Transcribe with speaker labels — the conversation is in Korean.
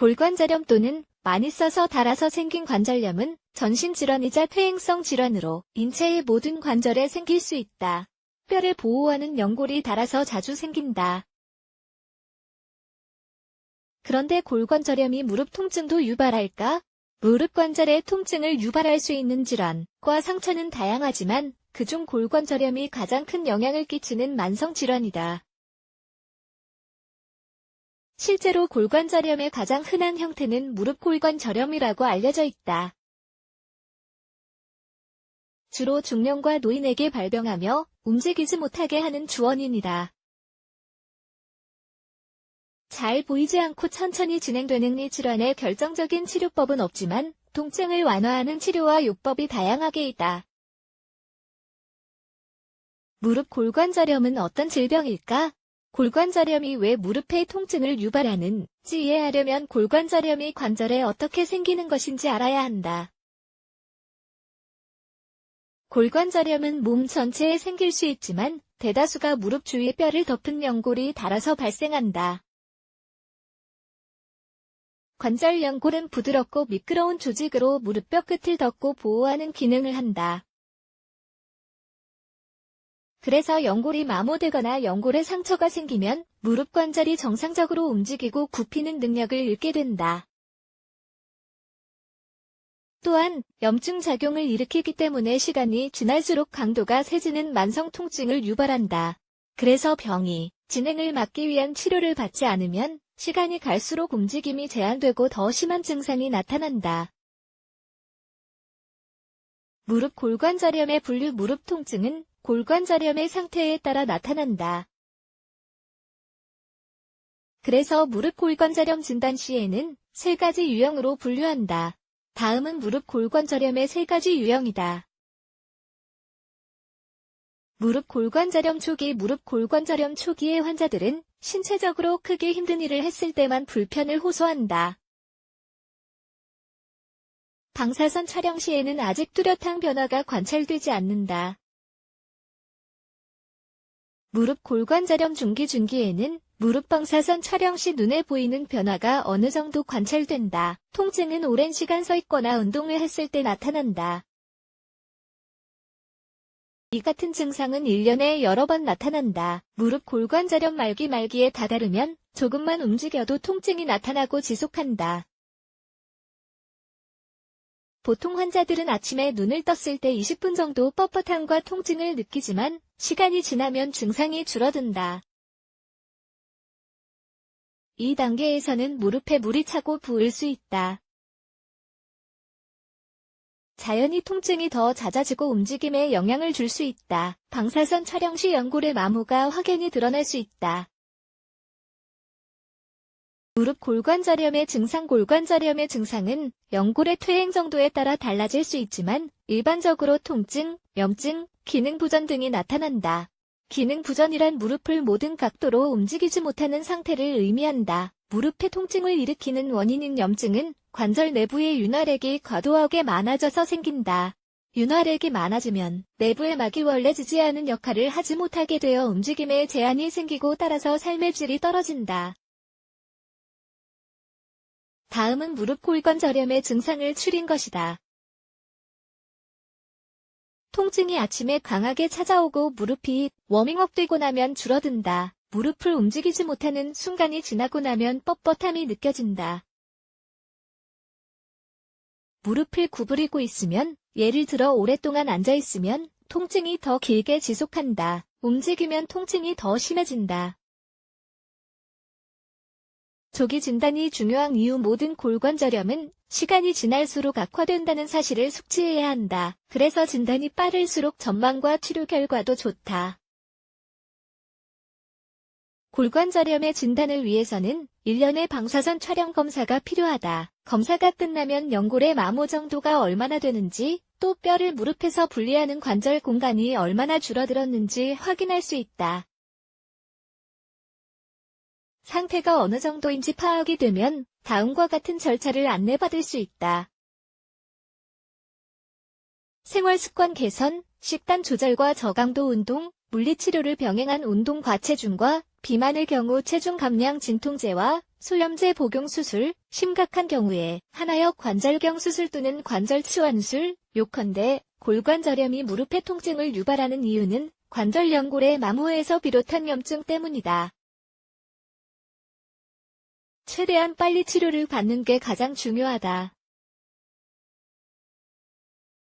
Speaker 1: 골관절염 또는 많이 써서 닳아서 생긴 관절염은 전신질환이자 퇴행성 질환으로 인체의 모든 관절에 생길 수 있다. 뼈를 보호하는 연골이 닳아서 자주 생긴다. 그런데 골관절염이 무릎 통증도 유발할까? 무릎 관절의 통증을 유발할 수 있는 질환과 상처는 다양하지만 그중 골관절염이 가장 큰 영향을 끼치는 만성 질환이다. 실제로 골관절염의 가장 흔한 형태는 무릎 골관절염이라고 알려져 있다. 주로 중년과 노인에게 발병하며 움직이지 못하게 하는 주원인이다. 잘 보이지 않고 천천히 진행되는 이 질환의 결정적인 치료법은 없지만 통증을 완화하는 치료와 요법이 다양하게 있다. 무릎 골관절염은 어떤 질병일까? 골관절염이 왜 무릎의 통증을 유발하는지 이해하려면 골관절염이 관절에 어떻게 생기는 것인지 알아야 한다. 골관절염은 몸 전체에 생길 수 있지만 대다수가 무릎 주위 뼈를 덮은 연골이 닳아서 발생한다. 관절 연골은 부드럽고 미끄러운 조직으로 무릎뼈 끝을 덮고 보호하는 기능을 한다. 그래서 연골이 마모되거나 연골에 상처가 생기면 무릎 관절이 정상적으로 움직이고 굽히는 능력을 잃게 된다. 또한 염증 작용을 일으키기 때문에 시간이 지날수록 강도가 세지는 만성 통증을 유발한다. 그래서 병이 진행을 막기 위한 치료를 받지 않으면 시간이 갈수록 움직임이 제한되고 더 심한 증상이 나타난다. 무릎 골관절염의 분류 무릎 통증은 골관절염의 상태에 따라 나타난다. 그래서 무릎 골관절염 진단 시에는 3가지 유형으로 분류한다. 다음은 무릎 골관절염의 3가지 유형이다. 무릎 골관절염 초기 무릎 골관절염 초기의 환자들은 신체적으로 크게 힘든 일을 했을 때만 불편을 호소한다. 방사선 촬영 시에는 아직 뚜렷한 변화가 관찰되지 않는다. 무릎 골관절염 중기에는 무릎 방사선 촬영 시 눈에 보이는 변화가 어느 정도 관찰된다. 통증은 오랜 시간 서 있거나 운동을 했을 때 나타난다. 이 같은 증상은 1년에 여러 번 나타난다. 무릎 골관절염 말기에 다다르면 조금만 움직여도 통증이 나타나고 지속한다. 보통 환자들은 아침에 눈을 떴을 때 20분 정도 뻣뻣함과 통증을 느끼지만 시간이 지나면 증상이 줄어든다. 이 단계에서는 무릎에 물이 차고 부을 수 있다. 자연히 통증이 더 잦아지고 움직임에 영향을 줄 수 있다. 방사선 촬영 시 연골의 마모가 확연히 드러날 수 있다. 무릎 골관절염의 증상 골관절염의 증상은 연골의 퇴행 정도에 따라 달라질 수 있지만 일반적으로 통증, 염증, 기능 부전 등이 나타난다. 기능 부전이란 무릎을 모든 각도로 움직이지 못하는 상태를 의미한다. 무릎의 통증을 일으키는 원인인 염증은 관절 내부의 윤활액이 과도하게 많아져서 생긴다. 윤활액이 많아지면 내부의 막이 원래 지지하는 역할을 하지 못하게 되어 움직임에 제한이 생기고 따라서 삶의 질이 떨어진다. 다음은 무릎 골관절염의 증상을 추린 것이다. 통증이 아침에 강하게 찾아오고 무릎이 워밍업 되고 나면 줄어든다. 무릎을 움직이지 못하는 순간이 지나고 나면 뻣뻣함이 느껴진다. 무릎을 구부리고 있으면, 예를 들어 오랫동안 앉아있으면 통증이 더 길게 지속한다. 움직이면 통증이 더 심해진다. 조기 진단이 중요한 이유 모든 골관절염은 시간이 지날수록 악화된다는 사실을 숙지해야 한다. 그래서 진단이 빠를수록 전망과 치료 결과도 좋다. 골관절염의 진단을 위해서는 1년의 방사선 촬영 검사가 필요하다. 검사가 끝나면 연골의 마모 정도가 얼마나 되는지, 또 뼈를 무릎에서 분리하는 관절 공간이 얼마나 줄어들었는지 확인할 수 있다. 상태가 어느 정도인지 파악이 되면 다음과 같은 절차를 안내받을 수 있다. 생활습관 개선, 식단 조절과 저강도 운동, 물리치료를 병행한 운동 과체중과 비만의 경우 체중 감량 진통제와 소염제 복용 수술, 심각한 경우에 하나역 관절경 수술 또는 관절 치환술, 요컨대 골관 저렴이 무릎의 통증을 유발하는 이유는 관절 연골의 마모에서 비롯한 염증 때문이다. 최대한 빨리 치료를 받는 게 가장 중요하다.